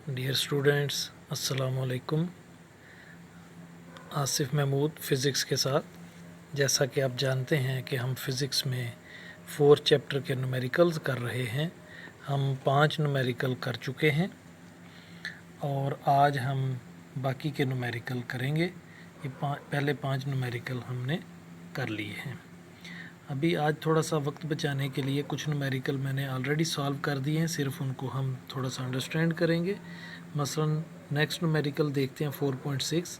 Dear students, अस्सलाम वालेकुम। Asif Mahmood physics के साथ। जैसा कि आप जानते हैं कि हम फ़िज़िक्स में 4 चैप्टर के न्यूमेरिकल्स कर रहे हैं। हम 5 न्यूमेरिकल कर चुके हैं और आज हम बाकी के न्यूमेरिकल करेंगे। ये पहले 5 न्यूमेरिकल हमने कर लिए हैं। अभी आज थोड़ा सा वक्त बचाने के लिए कुछ न्यूमेरिकल मैंने ऑलरेडी सॉल्व कर दिए हैं, सिर्फ उनको हम थोड़ा सा अंडरस्टैंड करेंगे। मसलन नेक्स्ट न्यूमेरिकल देखते हैं 4.6।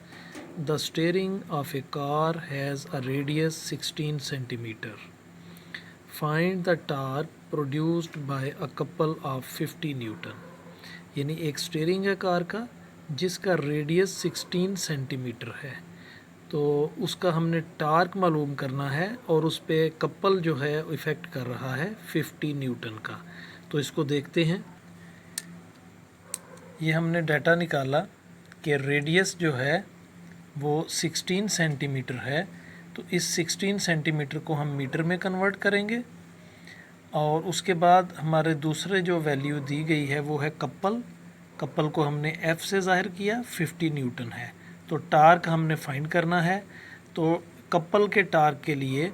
The steering of A car has a radius 16 centimetre. Find the torque produced by a couple of 50 Newton. यानी एक स्टीयरिंग है कार का जिसका रेडियस 16 सेंटीमीटर है, तो उसका हमने टार्क मालूम करना है और उस पर कपल जो है इफ़ेक्ट कर रहा है 50 न्यूटन का। तो इसको देखते हैं। ये हमने डाटा निकाला कि रेडियस जो है वो 16 सेंटीमीटर है, तो इस 16 सेंटीमीटर को हम मीटर में कन्वर्ट करेंगे और उसके बाद हमारे दूसरे जो वैल्यू दी गई है वो है कपल को हमने F से ज़ाहिर किया, 50 न्यूटन है। तो टार्क हमने फाइंड करना है, तो कपल के टार्क के लिए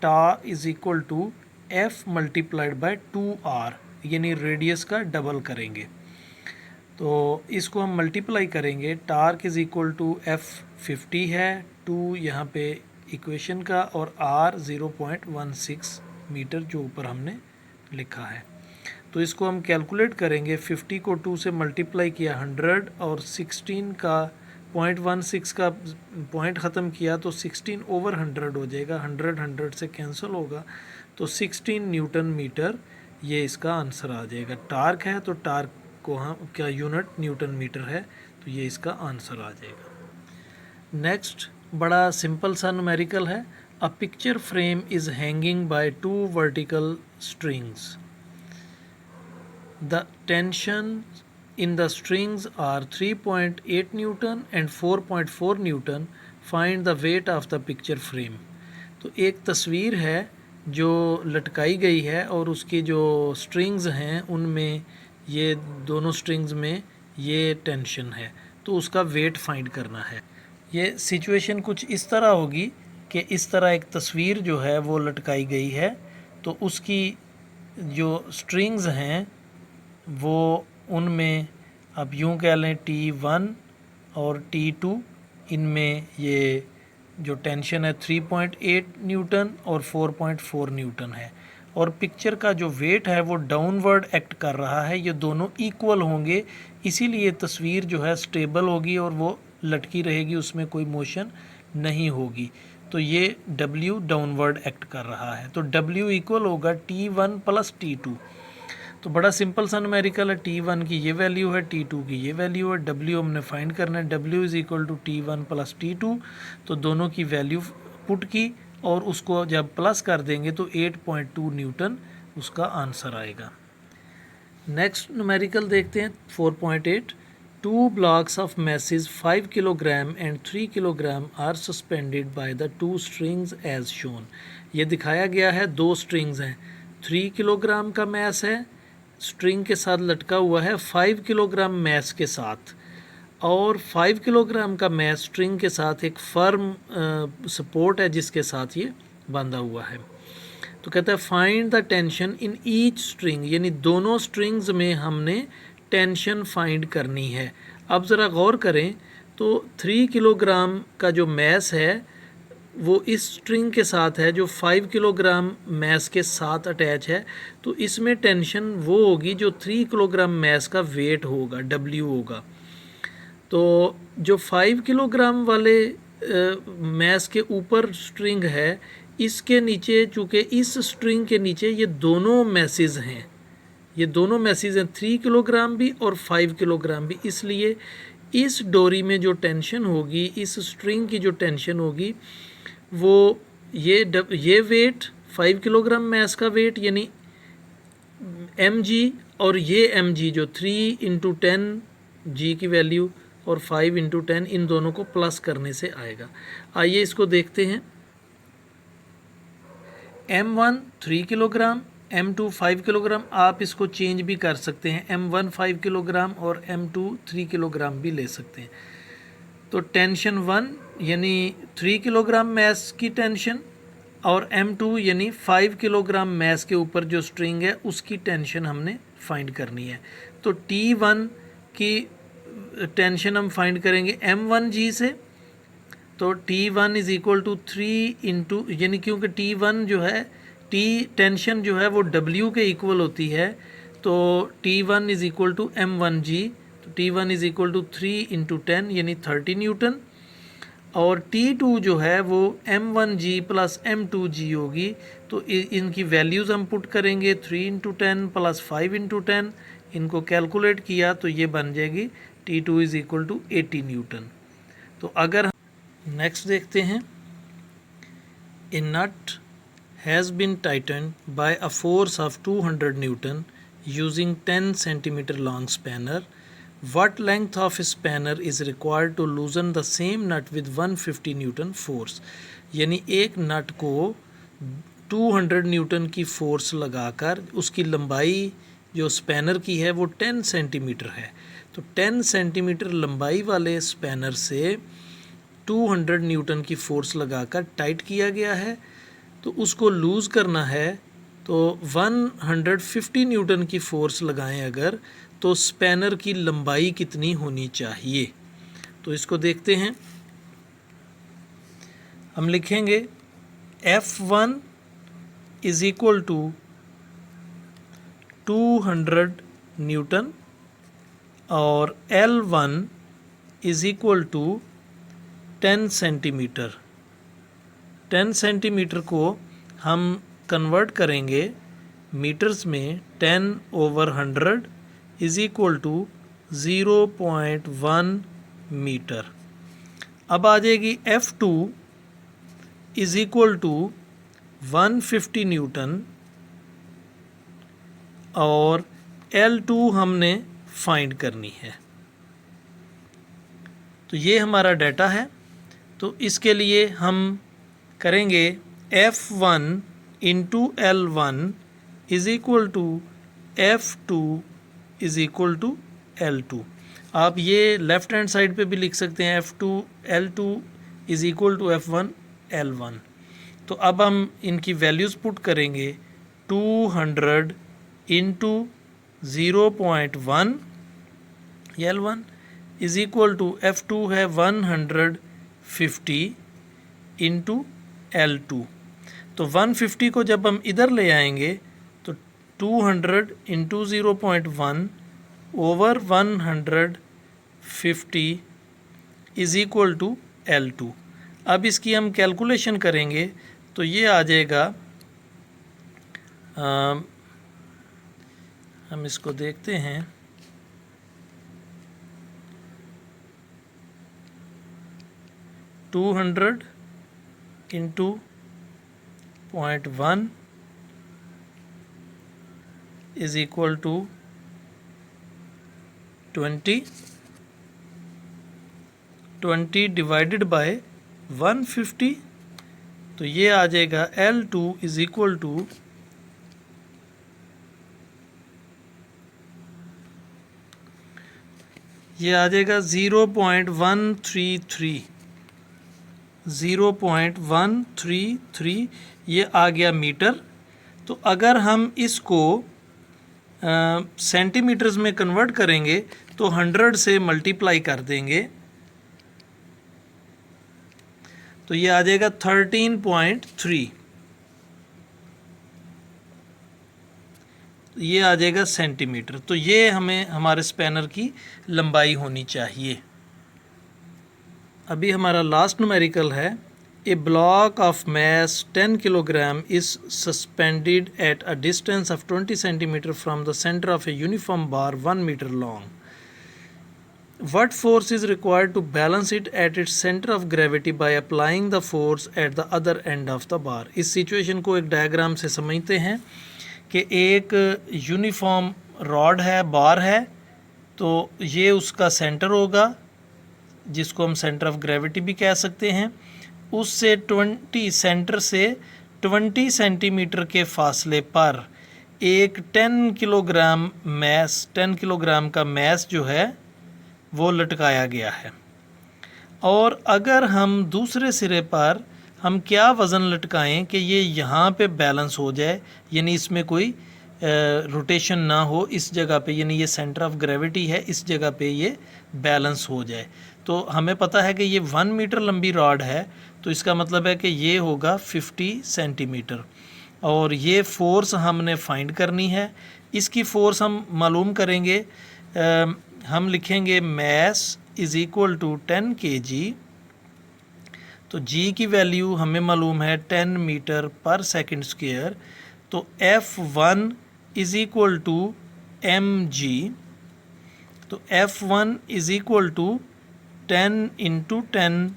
tau is equal to F multiplied by 2R, यानी रेडियस का डबल करेंगे। तो इसको हम मल्टीप्लाई करेंगे। Torque is equal to F 50 है, 2 यहाँ पे इक्वेशन का, और R 0.16 मीटर जो ऊपर हमने लिखा है। तो इसको हम कैलकुलेट करेंगे। 50 को 2 से मल्टीप्लाई किया 100 और 16 का 0.16 का पॉइंट ख़त्म किया तो 16 ओवर 100 हो जाएगा। 100 से कैंसिल होगा तो 16 न्यूटन मीटर ये इसका आंसर आ जाएगा। टार्क है तो टार्क को हम क्या यूनिट न्यूटन मीटर है, तो ये इसका आंसर आ जाएगा। नेक्स्ट बड़ा सिंपल सा न्यूमेरिकल है। A picture frame is hanging by 2 vertical strings. The tension in the strings are 3.8 Newton and 4.4 Newton. Find the weight of the picture frame. तो एक तस्वीर है जो लटकाई गई है और उसकी जो स्ट्रिंग्स हैं उनमें ये दोनों स्ट्रिंग्स में ये टेंशन है, तो उसका वेट फाइंड करना है। ये सिचुएशन कुछ इस तरह होगी कि इस तरह एक तस्वीर जो है वो लटकाई गई है, तो उसकी जो स्ट्रिंग्स हैं वो उनमें अब यूँ कह लें T1 और T2, इनमें ये जो टेंशन है 3.8 न्यूटन और 4.4 न्यूटन है, और पिक्चर का जो वेट है वो डाउनवर्ड एक्ट कर रहा है। ये दोनों इक्वल होंगे, इसीलिए तस्वीर जो है स्टेबल होगी और वो लटकी रहेगी, उसमें कोई मोशन नहीं होगी। तो ये W डाउनवर्ड एक्ट कर रहा है, तो W इक्वल होगा T1 प्लस T2। तो बड़ा सिंपल सा न्यूमेरिकल है। T1 की ये वैल्यू है, T2 की ये वैल्यू है, W हमने फाइंड करना है। W is equal to T1 plus T2। तो दोनों की वैल्यू पुट की और उसको जब प्लस कर देंगे तो 8.2 न्यूटन उसका आंसर आएगा। नेक्स्ट न्यूमेरिकल देखते हैं 4.8। 2 blocks of masses 5 kilogram and 3 kilogram are suspended by the 2 strings as shown. ये दिखाया गया है, 2 स्ट्रिंग्स हैं, 3 किलोग्राम का मैस है, स्ट्रिंग के साथ लटका हुआ है 5 किलोग्राम मैस के साथ, और 5 किलोग्राम का मैस स्ट्रिंग के साथ एक फर्म सपोर्ट है जिसके साथ ये बांधा हुआ है। तो कहता है find the tension in each string, यानी दोनों स्ट्रिंग्स में हमने टेंशन फाइंड करनी है। अब ज़रा गौर करें तो 3 किलोग्राम का जो मैस है वो इस स्ट्रिंग के साथ है जो 5 किलोग्राम मैस के साथ अटैच है, तो इसमें टेंशन वो होगी जो 3 किलोग्राम मैस का वेट होगा, W होगा। तो जो 5 किलोग्राम वाले मैस के ऊपर स्ट्रिंग है, इसके नीचे चूँकि इस स्ट्रिंग के नीचे ये दोनों मैसेज हैं, ये दोनों मैसेज हैं 3 किलोग्राम भी और 5 किलोग्राम भी, इसलिए इस डोरी में जो टेंशन होगी, इस स्ट्रिंग की जो टेंशन होगी वो ये वेट 5 किलोग्राम मैस का वेट यानी mg, और ये mg जो 3 इंटू 10 g की वैल्यू और 5 इंटू 10 इन दोनों को प्लस करने से आएगा। आइए इसको देखते हैं। m1 3 किलोग्राम M2 5 किलोग्राम, आप इसको चेंज भी कर सकते हैं, M1 5 किलोग्राम और M2 3 किलोग्राम भी ले सकते हैं। तो टेंशन 1 यानी 3 किलोग्राम मैस की टेंशन और M2 यानी 5 किलोग्राम मैस के ऊपर जो स्ट्रिंग है उसकी टेंशन हमने फाइंड करनी है। तो T1 की टेंशन हम फाइंड करेंगे M1G से। तो T1 is equal to 3 into, यानी क्योंकि T1 जो है, T टेंशन जो है वो W के इक्वल होती है, तो T1 is equal to M1G। तो T1 is equal to 3 into 10 यानी 30 न्यूटन, और T2 जो है वो M1G प्लस M2G होगी। तो इनकी वैल्यूज़ हम पुट करेंगे, 3 इंटू 10 प्लस 5 इंटू 10, इनको कैलकुलेट किया तो ये बन जाएगी T2 is equal to 80 Newton. तो अगर नेक्स्ट देखते हैं, a nut has been tightened by a force of 200 newton using 10 centimetre long spanner, what length of spanner is required to loosen the same nut with 150 Newton force. यानी एक नट को 200 Newton की force लगाकर उसकी लंबाई जो स्पैनर की है वो 10 सेंटीमीटर है। तो 10 सेंटीमीटर लंबाई वाले स्पैनर से 200 न्यूटन की फोर्स लगाकर टाइट किया गया है। तो उसको लूज़ करना है तो 150 न्यूटन की फोर्स लगाएं अगर, तो स्पैनर की लंबाई कितनी होनी चाहिए। तो इसको देखते हैं, हम लिखेंगे F1 is equal to 200 newton और L1 is equal to 10 centimetre. 10 centimetre को हम कन्वर्ट करेंगे मीटर्स में, 10/100 इज़ इक्वल टू 0.1 मीटर। अब आ जाएगी F2 is equal to 150 Newton और L2 हमने फाइंड करनी है। तो ये हमारा डाटा है। तो इसके लिए हम करेंगे F1 into L1 is equal to F2 is equal to L2। आप ये लेफ़्ट हैंड साइड पे भी लिख सकते हैं, F2 L2 is equal to F1 L1। तो अब हम इनकी वैल्यूज़ पुट करेंगे, 200 into 0.1 L1 is equal to F2 है 150 इंटू L2। तो 150 को जब हम इधर ले आएंगे तो 200 into 0.1 over 150 is equal to L2। अब इसकी हम कैलकुलेशन करेंगे तो ये आ जाएगा, हम इसको देखते हैं, two 200 into 0.1 is equal to 20 divided by 150। तो ये आ जाएगा L2 इज़ इक्वल टू ये आ जाएगा 0.133 ये आ गया मीटर। तो अगर हम इसको सेंटीमीटर्स में कन्वर्ट करेंगे तो 100 से मल्टीप्लाई कर देंगे तो ये आ जाएगा 13.3, ये आ जाएगा सेंटीमीटर। तो ये हमें हमारे स्पैनर की लंबाई होनी चाहिए। अभी हमारा लास्ट न्यूमेरिकल है, a block of mass 10 kilogram is suspended at a distance of 20 centimetre from the centre of a uniform bar 1 metre long. What force is required to balance it at its center of gravity by applying the force at the other end of the bar? इस situation को एक diagram से समझते हैं कि एक uniform rod है, बार है, तो ये उसका सेंटर होगा जिसको हम सेंटर ऑफ ग्रेविटी भी कह सकते हैं। उससे 20 सेंटर से 20 सेंटीमीटर के फासले पर एक 10 किलोग्राम मैस 10 किलोग्राम का मैस जो है वो लटकाया गया है। और अगर हम दूसरे सिरे पर हम क्या वज़न लटकाएं कि ये यहाँ पे बैलेंस हो जाए, यानी इसमें कोई रोटेशन ना हो इस जगह पे, यानी ये सेंटर ऑफ ग्रेविटी है इस जगह पे ये बैलेंस हो जाए। तो हमें पता है कि ये 1 मीटर लंबी रॉड है, तो इसका मतलब है कि ये होगा 50 सेंटीमीटर। और ये फ़ोर्स हमने फाइंड करनी है। इसकी फ़ोर्स हम मालूम करेंगे, हम लिखेंगे mass is equal to 10 kg। तो जी की वैल्यू हमें मालूम है 10 मीटर पर सेकंड स्क्वायर। तो F1 is equal to mg। तो F1 is equal to 10 into 10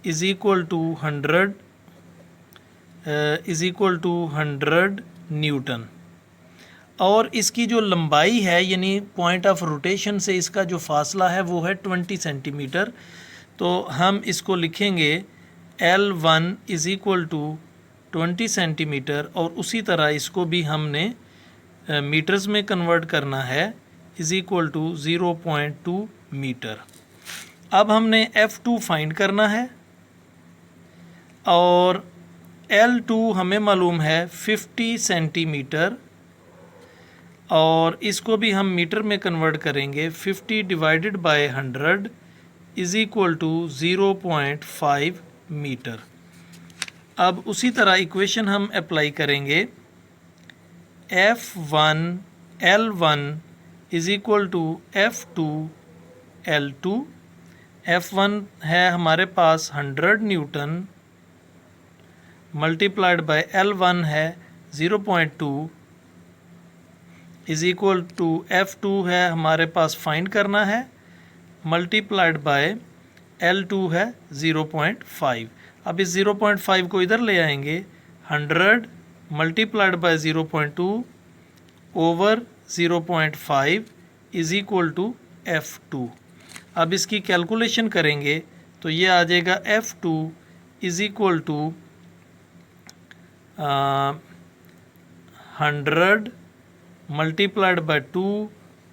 is equal to 100 is equal to 100 newton. और इसकी जो लंबाई है यानी पॉइंट ऑफ रोटेशन से इसका जो फासला है वो है 20 सेंटीमीटर। तो हम इसको लिखेंगे L1 is equal to 20 centimetre, और उसी तरह इसको भी हमने मीटर्स में कन्वर्ट करना है, इज़ इक्वल टू 0.2 मीटर। अब हमने F2 फाइंड करना है और L2 हमें मालूम है 50 सेंटीमीटर, और इसको भी हम मीटर में कन्वर्ट करेंगे। 50 divided by 100 is equal to 0.5 metre. अब उसी तरह इक्वेशन हम अप्लाई करेंगे। F1 L1 is equal to F2 L2। F1 है हमारे पास 100 न्यूटन मल्टीप्लाइड बाय L1 है 0.2 इज़ इक्वल टू F2 है हमारे पास फाइंड करना है मल्टीप्लाइड बाय L2 है 0.5। अब इस 0.5 को इधर ले आएंगे, 100 multiplied by 0.2 over 0.5 is equal to F2। अब इसकी कैलकुलेशन करेंगे तो ये आ जाएगा F2 is equal to 100 multiplied by 2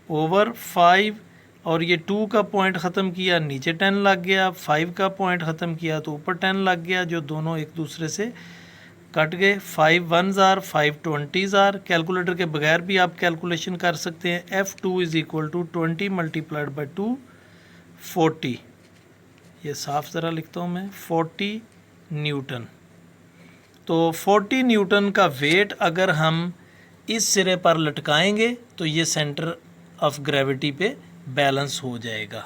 over 5, और ये 2 का पॉइंट ख़त्म किया नीचे 10 लग गया, 5 का पॉइंट ख़त्म किया तो ऊपर 10 लग गया, जो दोनों एक दूसरे से कट गए। 5 1s are 5 20s are. Calculator के बगैर भी आप कैलकुलेशन कर सकते हैं। F2 is equal to 20 multiplied by 2 40। ये साफ ज़रा लिखता हूँ मैं, 40 न्यूटन। तो 40 न्यूटन का वेट अगर हम इस सिरे पर लटकाएंगे तो ये सेंटर ऑफ ग्रेविटी पे बैलेंस हो जाएगा।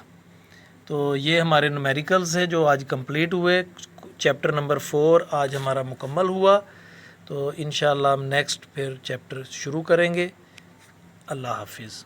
तो ये हमारे न्यूमेरिकल्स है जो आज कंप्लीट हुए। चैप्टर नंबर 4 आज हमारा मुकम्मल हुआ। तो इंशाअल्लाह हम नेक्स्ट फिर चैप्टर शुरू करेंगे। अल्लाह हाफिज़।